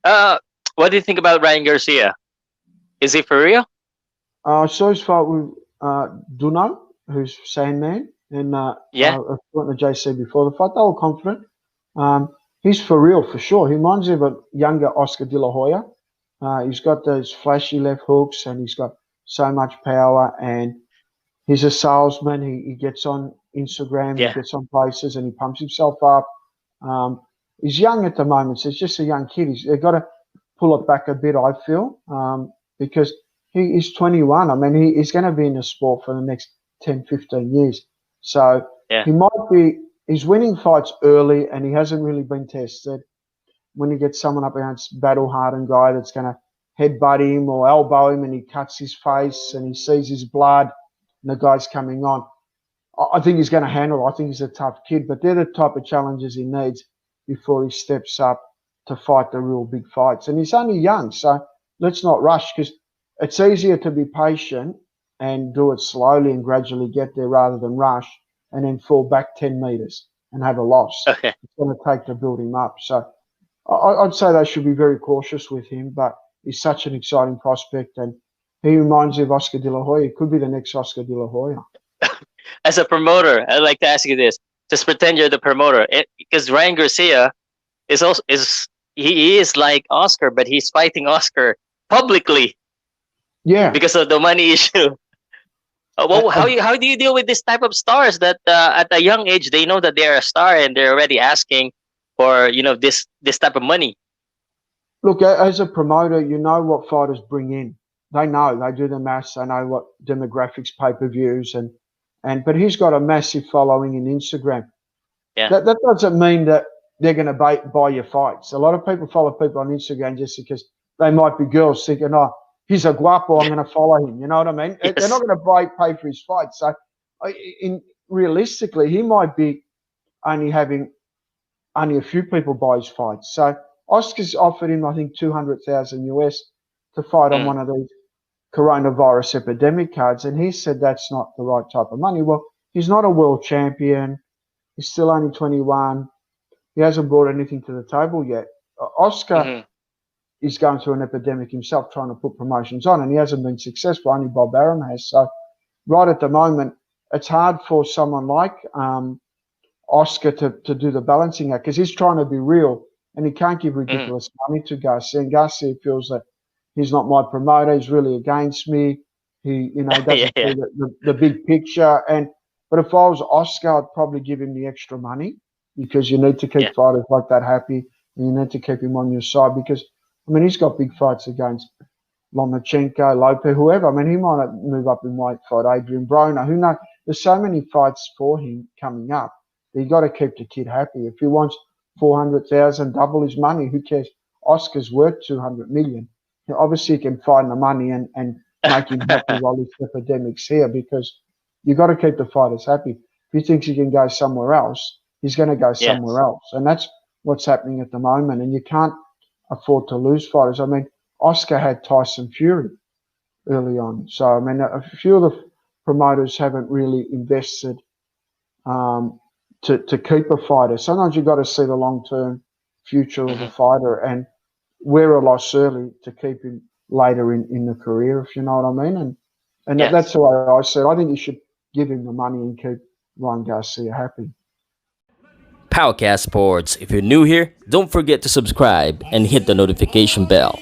Uh, what do you think about Ryan Garcia? Is he for real? I saw his fight with Duno, who's Sandman, and Yeah. I went to JC before the fight. They were confident. He's for real, for sure. He reminds me of a younger Oscar De La Hoya. He's got those flashy left hooks, and he's got so much power. And he's a salesman. He gets on Instagram, he Yeah. gets on places, and he pumps himself up. Um, he's young at the moment, so he's just a young kid. They've got to pull it back a bit, I feel, because he is 21. I mean, he's going to be in the sport for the next 10, 15 years. So Yeah. he might be, he's winning fights early and he hasn't really been tested. When he gets someone up against battle-hardened guy that's going to headbutt him or elbow him and he cuts his face and he sees his blood and the guy's coming on, I think he's going to handle it. I think he's a tough kid, but they're the type of challenges he needs before he steps up to fight the real big fights. And he's only young, so let's not rush, because it's easier to be patient and do it slowly and gradually get there rather than rush and then fall back 10 meters and have a loss. Okay. It's going to take to build him up. So I'd say they should be very cautious with him, but he's such an exciting prospect, and he reminds me of Oscar De La Hoya. He could be the next Oscar De La Hoya. As a promoter, I'd like to ask you this: just pretend you're the promoter, because Ryan Garcia he is like Oscar, but he's fighting Oscar publicly Yeah. because of the money issue. How do you deal with this type of stars that at a young age they know that they're a star and they're already asking for this type of money? Look, as a promoter, you know what fighters bring in. They know. They do the maths. They know what demographics, pay-per-views, but he's got a massive following in Instagram. Yeah. That doesn't mean that they're going to buy your fights. A lot of people follow people on Instagram just because they might be girls thinking, oh, he's a guapo, I'm going to follow him. You know what I mean? Yes. They're not going to pay for his fights. So realistically, he might be only having a few people buy his fights. So Oscar's offered him, I think, 200,000 US to fight on one of these coronavirus epidemic cards, and he said that's not the right type of money. Well, he's not a world champion. He's still only 21. He hasn't brought anything to the table yet. Oscar is going through an epidemic himself, trying to put promotions on, and he hasn't been successful. Only Bob Arum has. So right at the moment, it's hard for someone like Oscar to do the balancing act, because he's trying to be real and he can't give ridiculous money to Garcia. And Garcia feels that he's not my promoter. He's really against me. He, doesn't see the big picture. But if I was Oscar, I'd probably give him the extra money, because you need to keep fighters like that happy, and you need to keep him on your side, because, I mean, he's got big fights against Lomachenko, Lopez, whoever. I mean, he might move up in weight, fight Adrian Broner. Who knows? There's so many fights for him coming up. You got to keep the kid happy. If he wants 400,000, double his money, who cares? Oscar's worth 200 million. Obviously, he can find the money and make him happy while this epidemic's here, because you got to keep the fighters happy. If he thinks he can go somewhere else, he's going to go somewhere else, and that's what's happening at the moment. And you can't afford to lose fighters. I mean, Oscar had Tyson Fury early on, so I mean, a few of the promoters haven't really invested to keep a fighter. Sometimes you've got to see the long-term future of a fighter and wear a loss early to keep him later in the career, if you know what I mean. And that's the way I see it. I think you should give him the money and keep Ryan Garcia happy. POWCAST Sports. If you're new here, don't forget to subscribe and hit the notification bell.